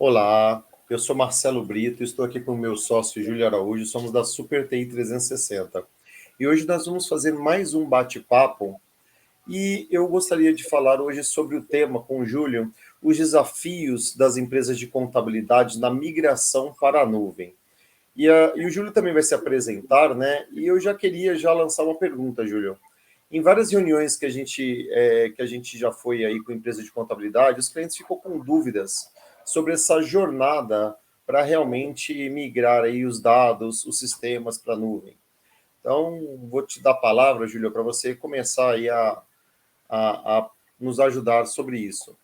Olá, eu sou Marcelo Brito, estou aqui com o meu sócio Júlio Araújo, somos da Super TI 360. E hoje nós vamos fazer mais um bate-papo e eu gostaria de falar hoje sobre o tema com o Júlio, os desafios das empresas de contabilidade na migração para a nuvem. E o Júlio também vai se apresentar, né? E eu já queria lançar uma pergunta, Júlio. Em várias reuniões que a gente já foi aí com empresa de contabilidade, os clientes ficam com dúvidas sobre essa jornada para realmente migrar aí os dados, os sistemas para a nuvem. Então, vou te dar a palavra, Júlio, para você começar aí a nos ajudar sobre isso.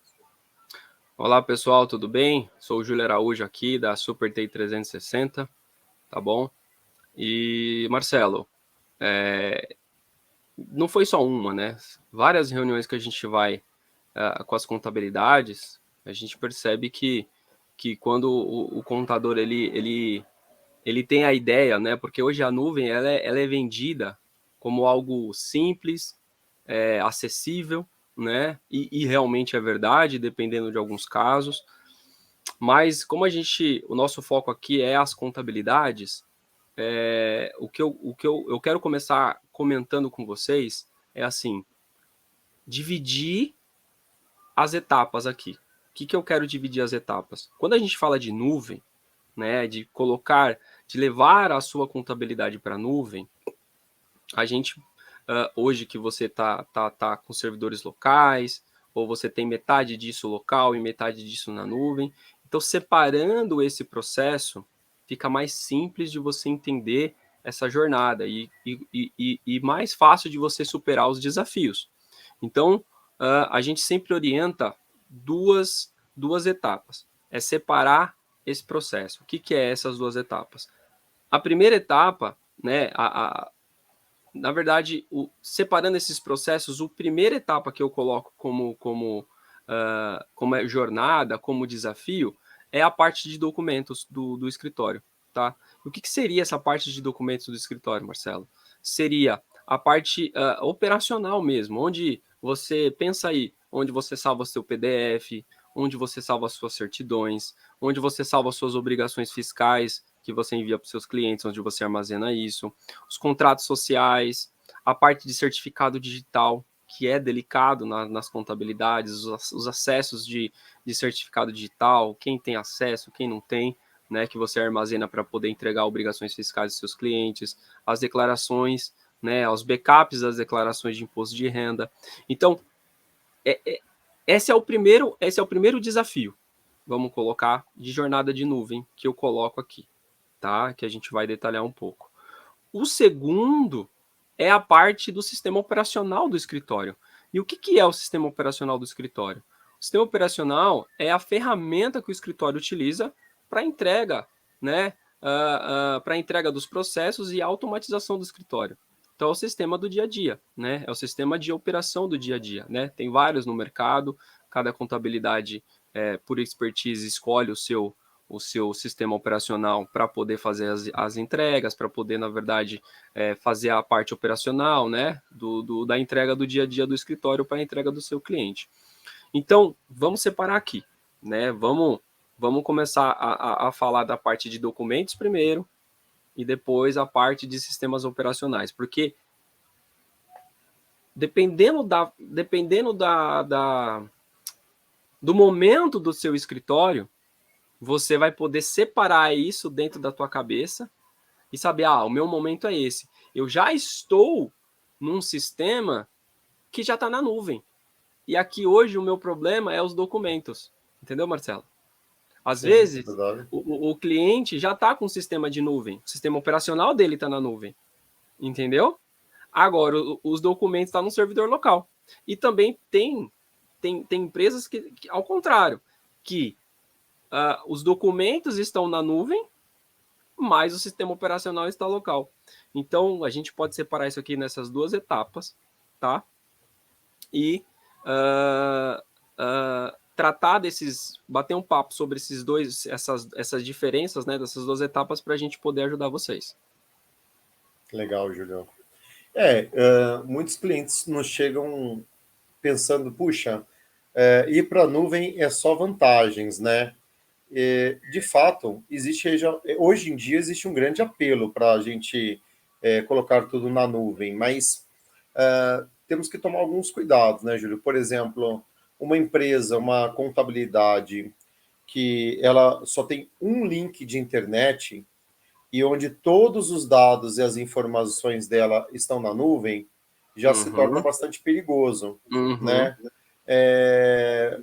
Olá pessoal, tudo bem? Sou o Júlio Araújo aqui da Super TI 360, tá bom? E Marcelo, não foi só uma, né? Várias reuniões que a gente vai com as contabilidades, a gente percebe que quando o contador ele tem a ideia, né? Porque hoje a nuvem ela é vendida como algo simples, acessível, né? E realmente é verdade, dependendo de alguns casos. Mas como o nosso foco aqui é as contabilidades, o que eu quero começar comentando com vocês é assim, dividir as etapas aqui. O que eu quero dividir as etapas? Quando a gente fala de nuvem, né, de levar a sua contabilidade para a nuvem, a gente, hoje que você tá com servidores locais, ou você tem metade disso local e metade disso na nuvem, então separando esse processo, fica mais simples de você entender essa jornada e mais fácil de você superar os desafios. Então, a gente sempre orienta duas etapas. É separar esse processo. O que é essas duas etapas? A primeira etapa, né, na verdade, separando esses processos, a primeira etapa que eu coloco como jornada, como desafio, é a parte de documentos do escritório, tá? O que seria essa parte de documentos do escritório, Marcelo? Seria a parte operacional mesmo, onde você pensa aí, onde você salva seu PDF, onde você salva as suas certidões, onde você salva as suas obrigações fiscais que você envia para os seus clientes, onde você armazena isso, os contratos sociais, a parte de certificado digital, que é delicado nas contabilidades, os acessos de certificado digital, quem tem acesso, quem não tem, né, que você armazena para poder entregar obrigações fiscais dos seus clientes, as declarações, né, os backups das declarações de imposto de renda. Então, esse é o primeiro desafio, vamos colocar, de jornada de nuvem que eu coloco aqui, tá? Que a gente vai detalhar um pouco. O segundo é a parte do sistema operacional do escritório. E o que é o sistema operacional do escritório? O sistema operacional é a ferramenta que o escritório utiliza para entrega, né? Para entrega dos processos e automatização do escritório. Então, é o sistema do dia a dia, né? É o sistema de operação do dia a dia, né? Tem vários no mercado, cada contabilidade, por expertise, escolhe o seu sistema operacional para poder fazer as entregas, para poder, na verdade, fazer a parte operacional, né, da entrega do dia a dia do escritório para a entrega do seu cliente. Então, vamos separar aqui, né? Vamos começar a falar da parte de documentos primeiro e depois a parte de sistemas operacionais, porque dependendo do momento do seu escritório, você vai poder separar isso dentro da tua cabeça e saber, o meu momento é esse. Eu já estou num sistema que já está na nuvem. E aqui hoje o meu problema é os documentos. Entendeu, Marcelo? Às Sim, vezes, verdade. o cliente já está com um sistema de nuvem. O sistema operacional dele está na nuvem. Entendeu? Agora, os documentos estão no servidor local. E também tem empresas que, ao contrário, que os documentos estão na nuvem, mas o sistema operacional está local. Então, a gente pode separar isso aqui nessas duas etapas, tá? E tratar bater um papo sobre essas diferenças, né, dessas duas etapas para a gente poder ajudar vocês. Legal, Julião. Muitos clientes nos chegam pensando, puxa, ir para a nuvem é só vantagens, né? de fato, hoje em dia existe um grande apelo para a gente colocar tudo na nuvem, mas temos que tomar alguns cuidados, né, Júlio? Por exemplo, uma empresa, uma contabilidade que ela só tem um link de internet e onde todos os dados e as informações dela estão na nuvem, já se torna Uhum, bastante perigoso, uhum. né? É,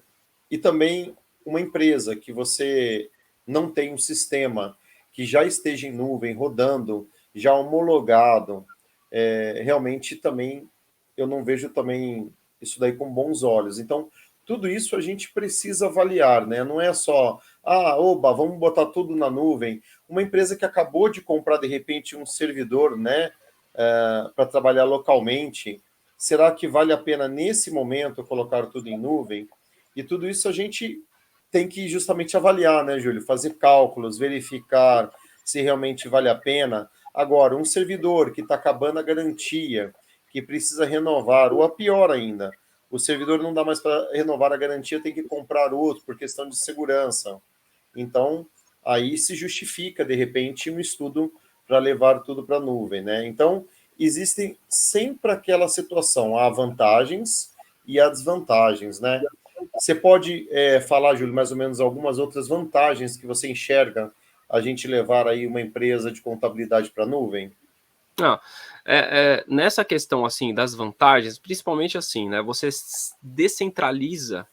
e também uma empresa que você não tem um sistema que já esteja em nuvem, rodando, já homologado, realmente também eu não vejo também isso daí com bons olhos. Então, tudo isso a gente precisa avaliar, né? Não é só, oba, vamos botar tudo na nuvem. Uma empresa que acabou de comprar, de repente, um servidor, né, para trabalhar localmente, será que vale a pena, nesse momento, colocar tudo em nuvem? E tudo isso a gente tem que justamente avaliar, né, Júlio? Fazer cálculos, verificar se realmente vale a pena. Agora, um servidor que está acabando a garantia, que precisa renovar, ou a pior ainda, o servidor não dá mais para renovar a garantia, tem que comprar outro por questão de segurança. Então, aí se justifica, de repente, um estudo para levar tudo para a nuvem, né? Então, existem sempre aquela situação, há vantagens e há desvantagens, né? Você pode falar, Júlio, mais ou menos algumas outras vantagens que você enxerga a gente levar aí uma empresa de contabilidade para a nuvem? Ah, nessa questão assim das vantagens, principalmente assim, né? Você descentraliza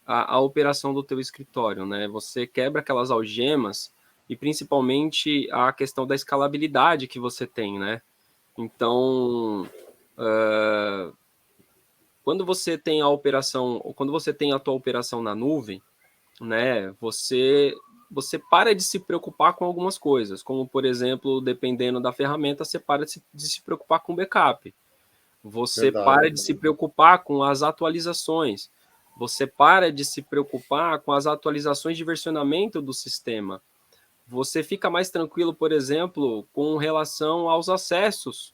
a operação do teu escritório, né? Você quebra aquelas algemas e principalmente a questão da escalabilidade que você tem, né? Então, quando você tem a operação, quando você tem a tua operação na nuvem, né? Você para de se preocupar com algumas coisas, como por exemplo, dependendo da ferramenta, você para de se preocupar com backup. Você para Verdade. de se preocupar com as atualizações. Você para de se preocupar com as atualizações de versionamento do sistema. Você fica mais tranquilo, por exemplo, com relação aos acessos,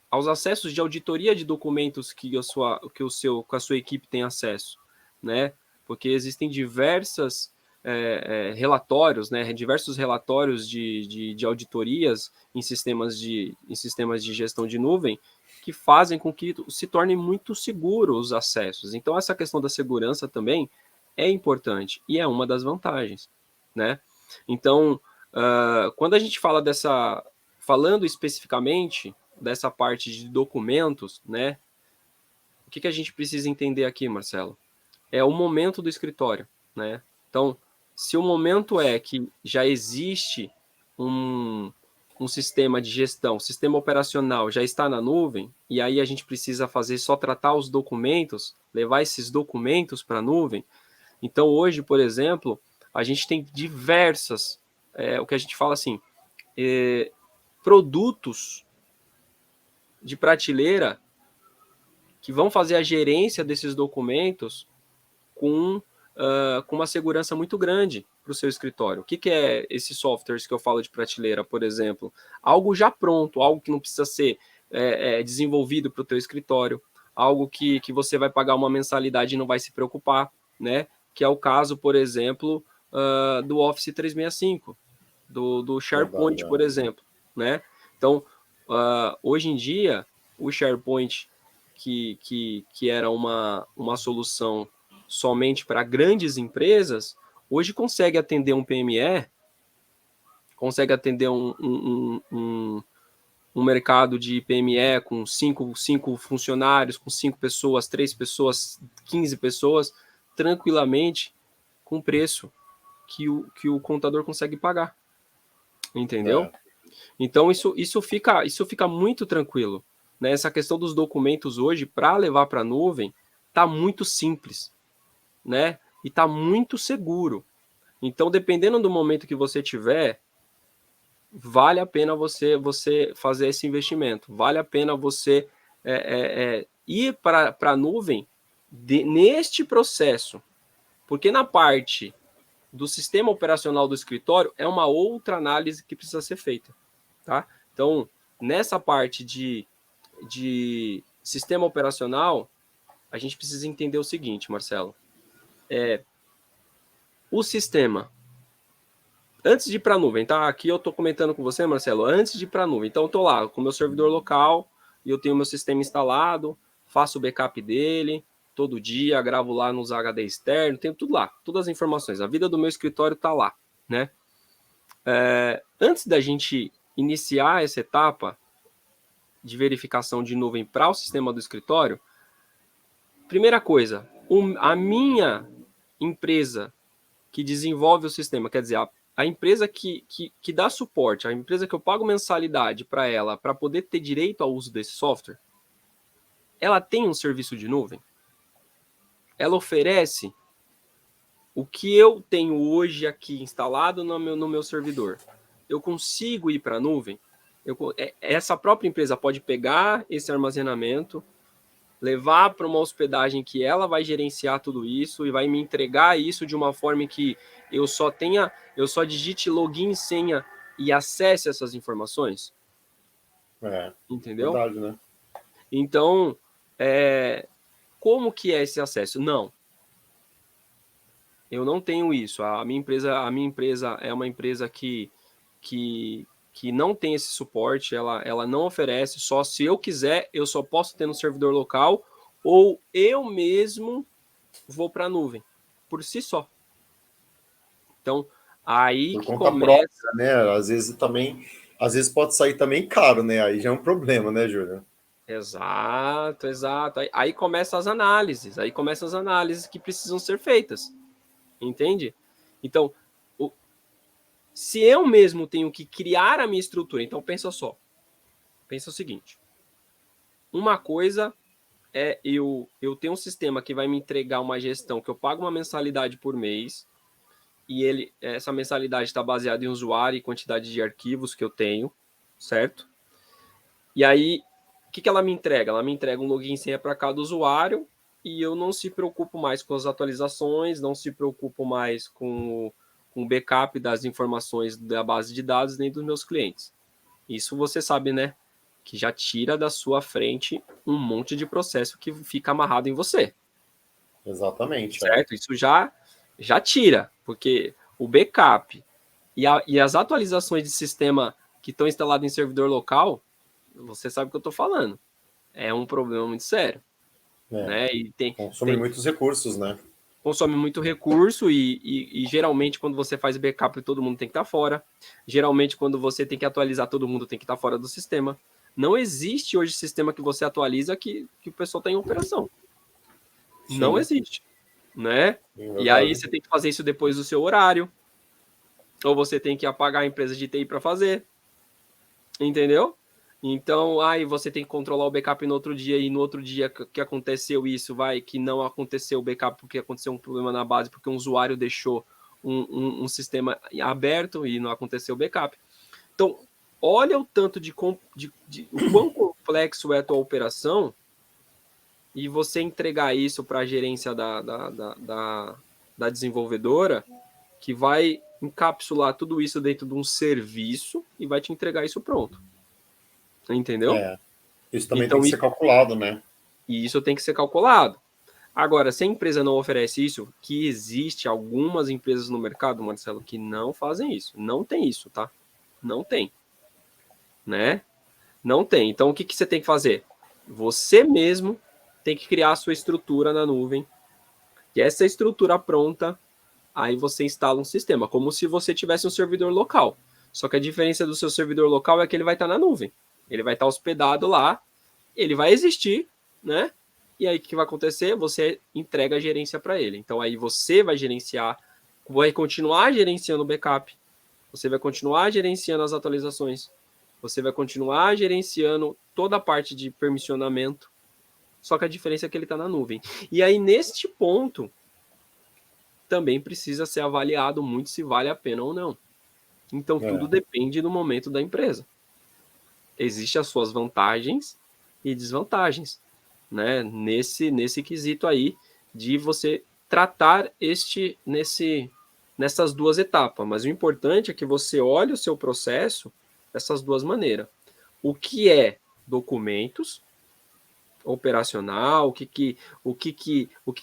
aos acessos de auditoria de documentos que a sua equipe tem acesso, né? Porque existem relatórios, né? Diversos relatórios de auditorias em sistemas de gestão de nuvem que fazem com que se tornem muito seguros os acessos. Então, essa questão da segurança também é importante e é uma das vantagens, né? Então, quando a gente fala falando especificamente dessa parte de documentos, né? O que a gente precisa entender aqui, Marcelo? É o momento do escritório, né? Então, se o momento é que já existe um sistema de gestão, sistema operacional já está na nuvem, e aí a gente precisa fazer só tratar os documentos, levar esses documentos para a nuvem. Então, hoje, por exemplo, a gente tem o que a gente fala assim, produtos de prateleira que vão fazer a gerência desses documentos com uma segurança muito grande para o seu escritório. O que é esses softwares que eu falo de prateleira, por exemplo? Algo já pronto, algo que não precisa ser desenvolvido para o teu escritório, algo que você vai pagar uma mensalidade e não vai se preocupar, né? Que é o caso, por exemplo, do Office 365, do Verdade. SharePoint, por exemplo, né? Então, hoje em dia, o SharePoint, que era uma solução somente para grandes empresas, hoje consegue atender um PME, consegue atender um mercado de PME com cinco funcionários, com 5 pessoas, 3 pessoas, 15 pessoas, tranquilamente, com preço que o contador consegue pagar, entendeu? É, Então, isso fica muito tranquilo. Né? Essa questão dos documentos hoje, para levar para a nuvem, está muito simples, né? E está muito seguro. Então, dependendo do momento que você tiver, vale a pena você fazer esse investimento. Vale a pena você ir para a nuvem neste processo. Porque na parte do sistema operacional do escritório é uma outra análise que precisa ser feita. Tá? Então, nessa parte de sistema operacional, a gente precisa entender o seguinte, Marcelo. o sistema, antes de ir para a nuvem, tá? Aqui eu estou comentando com você, Marcelo, antes de ir para a nuvem. Então, eu estou lá com o meu servidor local e eu tenho meu sistema instalado, faço o backup dele todo dia, gravo lá nos HD externo, tenho tudo lá, todas as informações. A vida do meu escritório está lá, né? Antes da gente iniciar essa etapa de verificação de nuvem para o sistema do escritório, primeira coisa, a minha empresa que desenvolve o sistema, quer dizer, a empresa que dá suporte, a empresa que eu pago mensalidade para ela, para poder ter direito ao uso desse software, ela tem um serviço de nuvem? Ela oferece o que eu tenho hoje aqui instalado no meu servidor? Eu consigo ir para a nuvem? Essa própria empresa pode pegar esse armazenamento, levar para uma hospedagem que ela vai gerenciar tudo isso e vai me entregar isso de uma forma que eu só digite login, senha e acesse essas informações? Entendeu? Verdade, né? Então, como que é esse acesso? Não. Eu não tenho isso. A minha empresa é uma empresa que não tem esse suporte, ela não oferece, só se eu quiser, eu só posso ter no servidor local, ou eu mesmo vou para a nuvem, por si só. Então, aí Por que conta começa... própria, né? Às vezes pode sair também caro, né? Aí já é um problema, né, Júlio? Exato. Aí começam as análises que precisam ser feitas, entende? Então, se eu mesmo tenho que criar a minha estrutura, então pensa o seguinte, uma coisa é eu tenho um sistema que vai me entregar uma gestão que eu pago uma mensalidade por mês e essa mensalidade está baseada em usuário e quantidade de arquivos que eu tenho, certo? E aí, o que ela me entrega? Ela me entrega um login e senha para cada usuário e eu não se preocupo mais com as atualizações, não se preocupo mais com o backup das informações da base de dados nem dos meus clientes. Isso você sabe, né? Que já tira da sua frente um monte de processo que fica amarrado em você. Exatamente. Certo? Isso já tira, porque o backup e as atualizações de sistema que estão instaladas em servidor local, você sabe o que eu estou falando. É um problema muito sério. Né? E Consome muitos recursos, né? Consome muito recurso e geralmente quando você faz backup todo mundo tem que estar fora. Geralmente quando você tem que atualizar todo mundo tem que estar fora do sistema. Não existe hoje sistema que você atualiza que o pessoal está em operação. Sim. Não existe, né? E aí você tem que fazer isso depois do seu horário. Ou você tem que apagar a empresa de TI para fazer. Entendeu? Então, aí você tem que controlar o backup no outro dia, e no outro dia que aconteceu isso, que não aconteceu o backup porque aconteceu um problema na base, porque um usuário deixou um sistema aberto e não aconteceu o backup. Então, olha o tanto o quão complexo é a tua operação e você entregar isso para a gerência da desenvolvedora, que vai encapsular tudo isso dentro de um serviço e vai te entregar isso pronto. Entendeu? Isso também então, tem que ser calculado, né? E isso tem que ser calculado. Agora, se a empresa não oferece isso, que existe algumas empresas no mercado, Marcelo, que não fazem isso. Não tem isso, tá? Não tem. Né? Não tem. Então, o que você tem que fazer? Você mesmo tem que criar a sua estrutura na nuvem. E essa estrutura pronta, aí você instala um sistema, como se você tivesse um servidor local. Só que a diferença do seu servidor local é que ele vai estar na nuvem. Ele vai estar hospedado lá, ele vai existir, né? E aí o que vai acontecer? Você entrega a gerência para ele. Então aí você vai gerenciar, vai continuar gerenciando o backup, você vai continuar gerenciando as atualizações, você vai continuar gerenciando toda a parte de permissionamento, só que a diferença é que ele está na nuvem. E aí neste ponto, também precisa ser avaliado muito se vale a pena ou não. Então tudo depende do momento da empresa. Existem as suas vantagens e desvantagens, né? Nesse quesito aí de você tratar nessas duas etapas. Mas o importante é que você olhe o seu processo dessas duas maneiras. O que é documentos operacional, o que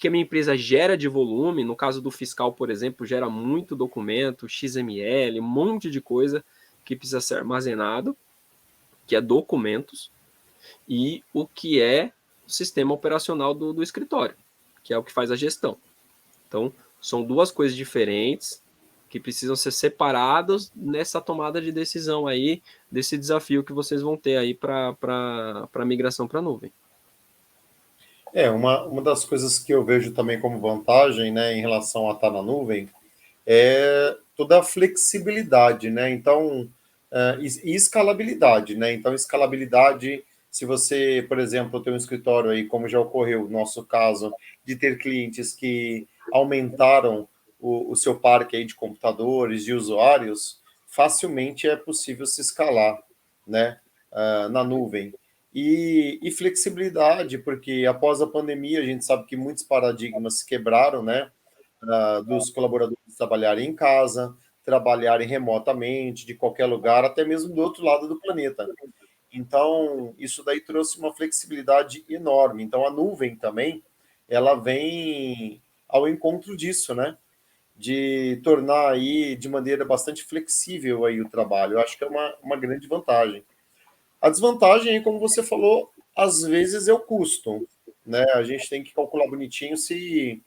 a minha empresa gera de volume. No caso do fiscal, por exemplo, gera muito documento, XML, um monte de coisa que precisa ser armazenado, que é documentos, e o que é o sistema operacional do escritório, que é o que faz a gestão. Então, são duas coisas diferentes que precisam ser separadas nessa tomada de decisão aí, desse desafio que vocês vão ter aí para a migração para a nuvem. Uma das coisas que eu vejo também como vantagem, né, em relação a estar na nuvem, é toda a flexibilidade, né? Então, e escalabilidade, né? Então, escalabilidade, se você, por exemplo, tem um escritório aí, como já ocorreu no nosso caso, de ter clientes que aumentaram o seu parque aí de computadores e usuários, facilmente é possível se escalar, né? Na nuvem. E flexibilidade, porque após a pandemia, a gente sabe que muitos paradigmas se quebraram, né? Dos colaboradores trabalharem em casa, trabalharem remotamente, de qualquer lugar, até mesmo do outro lado do planeta. Então, isso daí trouxe uma flexibilidade enorme. Então, a nuvem também, ela vem ao encontro disso, né? De tornar aí de maneira bastante flexível aí o trabalho. Eu acho que é uma grande vantagem. A desvantagem aí, como você falou, às vezes é o custo, né? A gente tem que calcular bonitinho se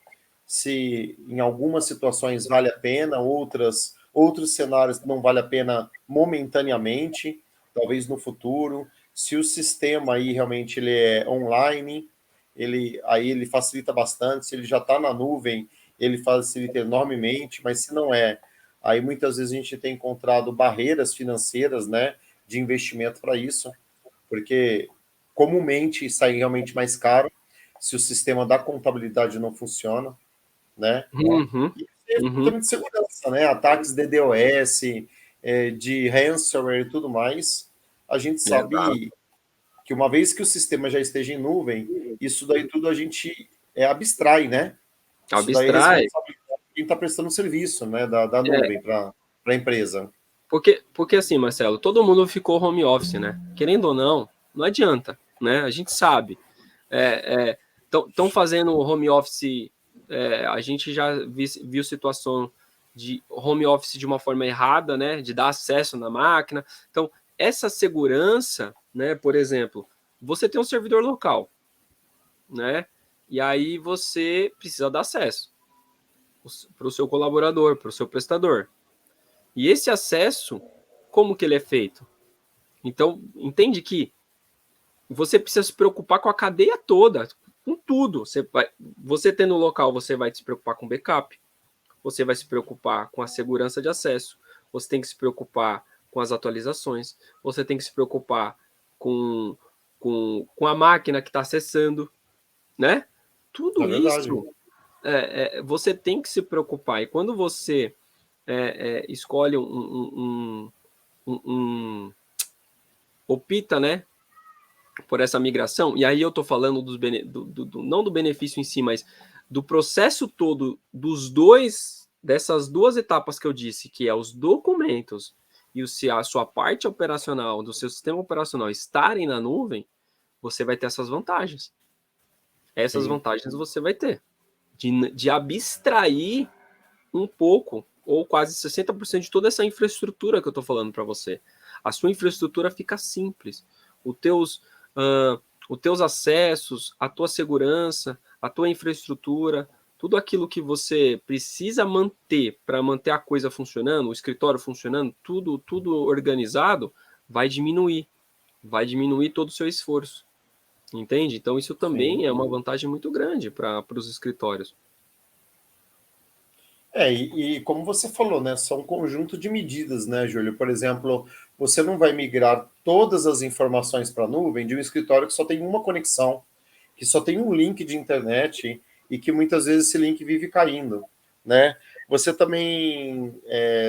em algumas situações vale a pena, outros cenários não vale a pena momentaneamente, talvez no futuro. Se o sistema aí realmente ele é online, ele facilita bastante. Se ele já está na nuvem, ele facilita enormemente, mas se não é, aí muitas vezes a gente tem encontrado barreiras financeiras, né, de investimento para isso, porque comumente sai realmente mais caro se o sistema da contabilidade não funciona, né? Uhum, E é uhum. também de segurança, né? Ataques de DDoS, de ransomware e tudo mais. A gente Exato. sabe que uma vez que o sistema já esteja em nuvem, isso daí tudo a gente abstrai, né? Isso daí é Abstrai. responsabilidade de quem está prestando serviço, né? Da É, nuvem para a empresa. porque assim, Marcelo, todo mundo ficou home office, né? Querendo ou não, não adianta, né? A gente sabe. Estão fazendo home office, a gente já viu situação de home office de uma forma errada, né? De dar acesso na máquina. Então, essa segurança, né? Por exemplo, você tem um servidor local, né? E aí você precisa dar acesso para o seu colaborador, para o seu prestador. E esse acesso, como que ele é feito? Então, entende que você precisa se preocupar com a cadeia toda, com tudo. Você tendo o local, você vai se preocupar com backup, você vai se preocupar com a segurança de acesso, você tem que se preocupar com as atualizações, você tem que se preocupar com, com a máquina que está acessando, né? É Tudo verdade. isso você tem que se preocupar. E quando você escolhe um opta, né, por essa migração, e aí eu estou falando não do benefício em si, mas do processo todo dessas duas etapas que eu disse, que é os documentos e se a sua parte operacional, do seu sistema operacional estarem na nuvem, você vai ter essas vantagens. Essas Sim. vantagens você vai ter. De abstrair um pouco, ou quase 60% de toda essa infraestrutura que eu estou falando para você. A sua infraestrutura fica simples. Os teus, uh, os teus acessos, a tua segurança, a tua infraestrutura, tudo aquilo que você precisa manter para manter a coisa funcionando, o escritório funcionando, tudo organizado, vai diminuir todo o seu esforço. Entende? Então, isso Sim. também é uma vantagem muito grande para os escritórios. E como você falou, né, são um conjunto de medidas, né, Júlio? Por exemplo, você não vai migrar todas as informações para a nuvem de um escritório que só tem uma conexão, que só tem um link de internet e que muitas vezes esse link vive caindo, né? Você também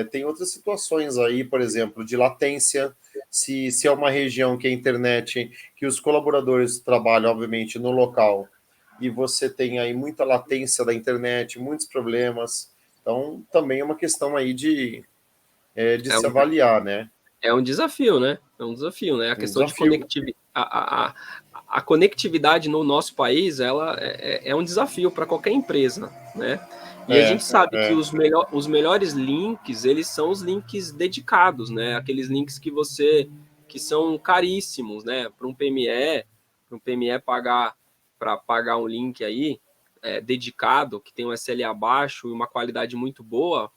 tem outras situações aí, por exemplo, de latência, se é uma região que a internet, que os colaboradores trabalham, obviamente, no local, e você tem aí muita latência da internet, muitos problemas, então também é uma questão aí de É se um, avaliar, né? é um desafio, né? É um desafio, né? A Um questão de desafio. conectividade. a conectividade no nosso país, ela é um desafio para qualquer empresa, né? E a gente sabe que os melhores links, eles são os links dedicados, né? Aqueles links que são caríssimos, né? Para um PME pagar um link aí dedicado, que tem um SLA baixo e uma qualidade muito boa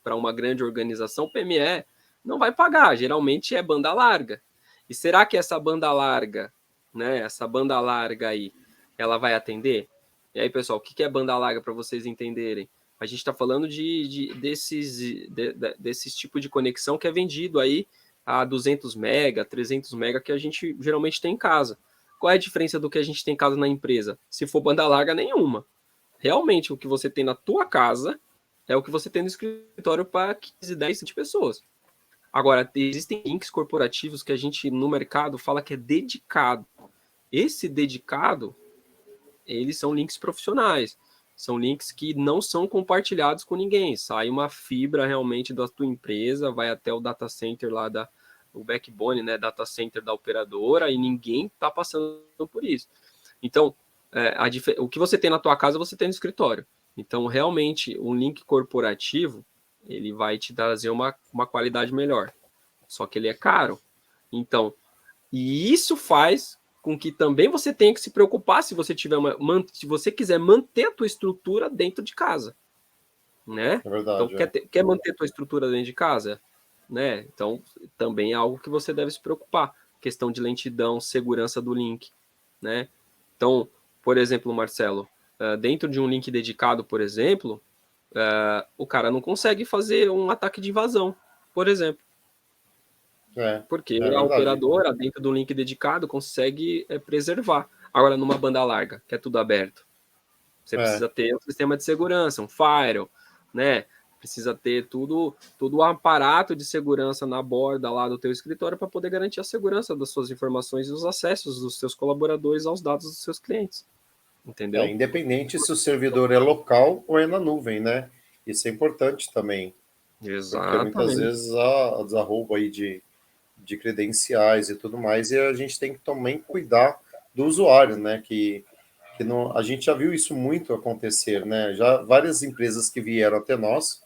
para uma grande organização, o PME não vai pagar, geralmente é banda larga. E será que essa banda larga, né, essa banda larga aí, ela vai atender? E aí, pessoal, o que é banda larga para vocês entenderem? A gente está falando desses tipos de conexão que é vendido aí a 200 mega, 300 mega que a gente geralmente tem em casa. Qual é a diferença do que a gente tem em casa na empresa? Se for banda larga, nenhuma. Realmente, o que você tem na tua casa é o que você tem no escritório para 15, 10, 20 pessoas. Agora, existem links corporativos que a gente, no mercado, fala que é dedicado. Esse dedicado, eles são links profissionais. São links que não são compartilhados com ninguém. Sai uma fibra realmente da tua empresa, vai até o data center lá o backbone, né, data center da operadora, e ninguém está passando por isso. Então, o que você tem na tua casa, você tem no escritório. Então, realmente, um link corporativo, ele vai te trazer uma qualidade melhor. Só que ele é caro. Então, e isso faz com que também você tenha que se preocupar se você se você quiser manter a tua estrutura dentro de casa, né? É verdade, então, quer manter a tua estrutura dentro de casa, né? Então, também é algo que você deve se preocupar. Questão de lentidão, segurança do link, né? Então, por exemplo, Marcelo, dentro de um link dedicado, por exemplo, o cara não consegue fazer um ataque de invasão, por exemplo. Porque a operadora, dentro do link dedicado, consegue preservar. Agora, numa banda larga, que é tudo aberto, você precisa ter um sistema de segurança, um firewall, né? Precisa ter tudo o aparato de segurança na borda lá do teu escritório para poder garantir a segurança das suas informações e os acessos dos seus colaboradores aos dados dos seus clientes. Entendeu? Independente se o servidor é local ou é na nuvem, né? Isso é importante também. Porque muitas Exatamente. vezes há desarroubo aí de credenciais e tudo mais, e a gente tem que também cuidar do usuário, né? Que não, a gente já viu isso muito acontecer, né? Já várias empresas que vieram até nós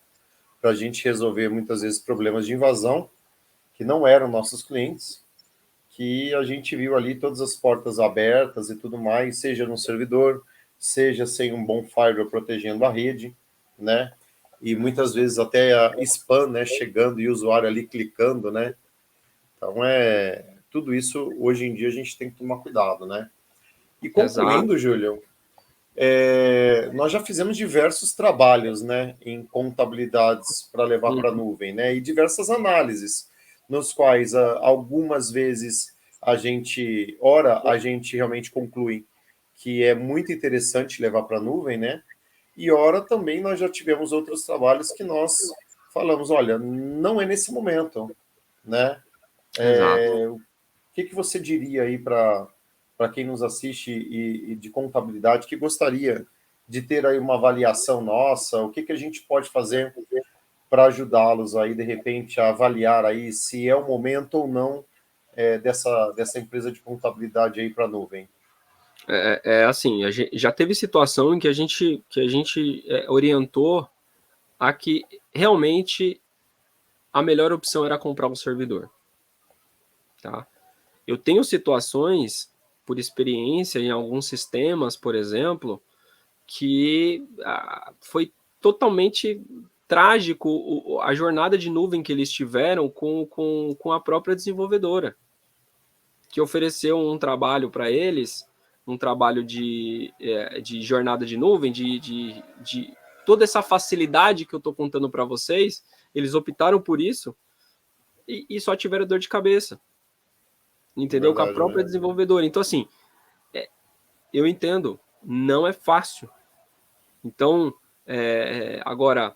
para a gente resolver muitas vezes problemas de invasão, que não eram nossos clientes, que a gente viu ali todas as portas abertas e tudo mais, seja no servidor, seja sem um bom firewall protegendo a rede, né? E muitas vezes até a spam, né, chegando e o usuário ali clicando, né? Então tudo isso hoje em dia a gente tem que tomar cuidado, né? E Exato. concluindo, Júlio, nós já fizemos diversos trabalhos, né, em contabilidades para levar para a nuvem, né, e diversas análises, nos quais algumas vezes a gente realmente conclui que é muito interessante levar para a nuvem, né, e ora também nós já tivemos outros trabalhos que nós falamos, olha, não é nesse momento, né, Exato. o que você diria aí para quem nos assiste e de contabilidade que gostaria de ter aí uma avaliação nossa? O que a gente pode fazer para ajudá-los aí, de repente, a avaliar aí se é o momento ou não dessa empresa de contabilidade aí para a nuvem? Assim, já teve situação em que a gente orientou a que realmente a melhor opção era comprar um servidor, tá? Eu tenho situações, por experiência em alguns sistemas, por exemplo, que foi totalmente trágico a jornada de nuvem que eles tiveram com a própria desenvolvedora, que ofereceu um trabalho para eles, um trabalho de jornada de nuvem, de toda essa facilidade que eu estou contando para vocês, eles optaram por isso e só tiveram dor de cabeça, entendeu? Com a Verdade, própria né? desenvolvedora. Então, assim, eu entendo, não é fácil. Então, agora,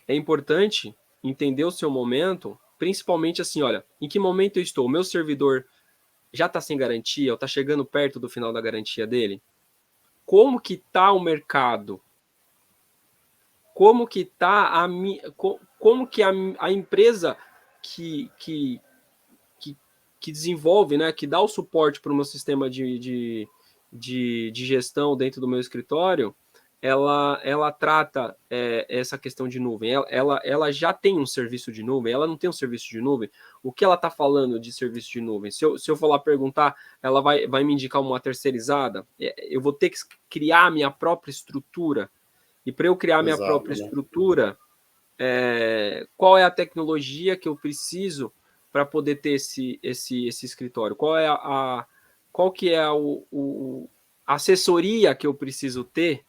é importante entender o seu momento, principalmente assim, olha, em que momento eu estou? O meu servidor já está sem garantia, ou está chegando perto do final da garantia dele? Como que está o mercado? Como que está como que a empresa que desenvolve, né, que dá o suporte para o meu sistema de gestão dentro do meu escritório, ela trata essa questão de nuvem. Ela já tem um serviço de nuvem, ela não tem um serviço de nuvem. O que ela está falando de serviço de nuvem? Se eu for lá perguntar, ela vai me indicar uma terceirizada? Eu vou ter que criar a minha própria estrutura. E para eu criar a minha própria estrutura, qual é a tecnologia que eu preciso para poder ter esse escritório? Qual que é a assessoria que eu preciso ter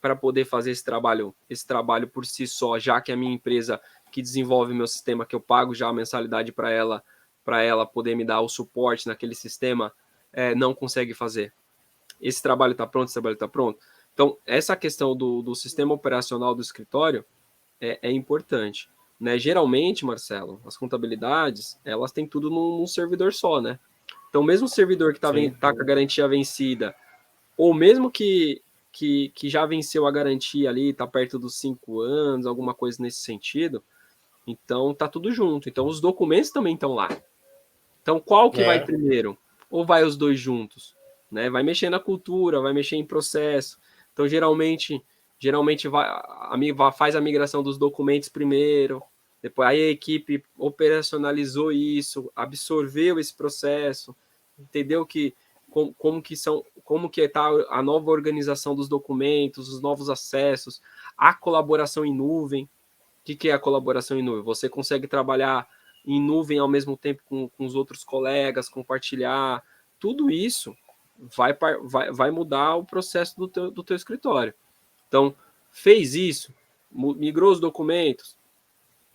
para poder fazer esse trabalho por si só, já que a minha empresa que desenvolve meu sistema, que eu pago já a mensalidade para ela poder me dar o suporte naquele sistema, não consegue fazer. Esse trabalho está pronto, esse trabalho está pronto. Então, essa questão do sistema operacional do escritório é importante. Né? Geralmente, Marcelo, as contabilidades, elas têm tudo num servidor só, né? Então, mesmo o servidor que está com a garantia vencida, ou mesmo que já venceu a garantia ali, está perto dos 5 anos, alguma coisa nesse sentido, então tá tudo junto. Então os documentos também estão lá. Então qual que vai primeiro? Ou vai os dois juntos? Né? Vai mexer na cultura, vai mexer em processo. Então geralmente faz a migração dos documentos primeiro, depois aí a equipe operacionalizou isso, absorveu esse processo, entendeu como que está a nova organização dos documentos, os novos acessos, a colaboração em nuvem. O que é a colaboração em nuvem? Você consegue trabalhar em nuvem ao mesmo tempo com os outros colegas, compartilhar. Tudo isso vai mudar o processo do teu escritório. Então, fez isso, migrou os documentos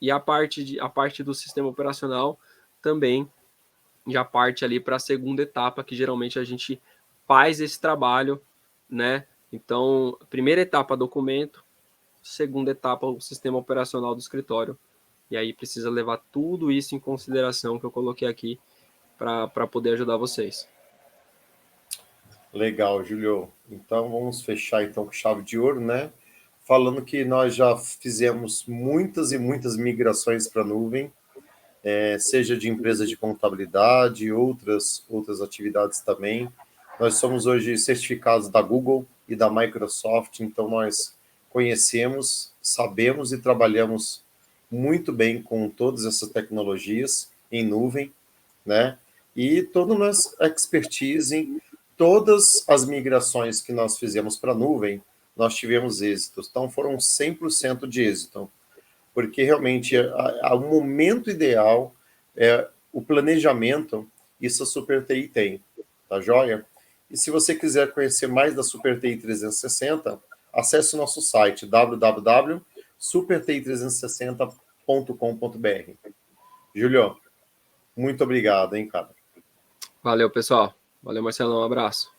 e a parte do sistema operacional também já parte ali para a segunda etapa, que geralmente a gente faz esse trabalho, né? Então, primeira etapa, documento, segunda etapa, o sistema operacional do escritório. E aí precisa levar tudo isso em consideração que eu coloquei aqui para poder ajudar vocês. Legal, Julio. Então vamos fechar então com chave de ouro, né? Falando que nós já fizemos muitas e muitas migrações para a nuvem, seja de empresas de contabilidade e outras atividades também. Nós somos hoje certificados da Google e da Microsoft, então nós conhecemos, sabemos e trabalhamos muito bem com todas essas tecnologias em nuvem, né? E toda a nossa expertise, todas as migrações que nós fizemos para a nuvem, nós tivemos êxitos. Então, foram 100% de êxito. Porque, realmente, o momento ideal, o planejamento, isso a Super TI tem. Tá joia? E se você quiser conhecer mais da Super TI 360, acesse o nosso site www.superti360.com.br. Júlio, muito obrigado, hein, cara? Valeu, pessoal. Valeu, Marcelo. Um abraço.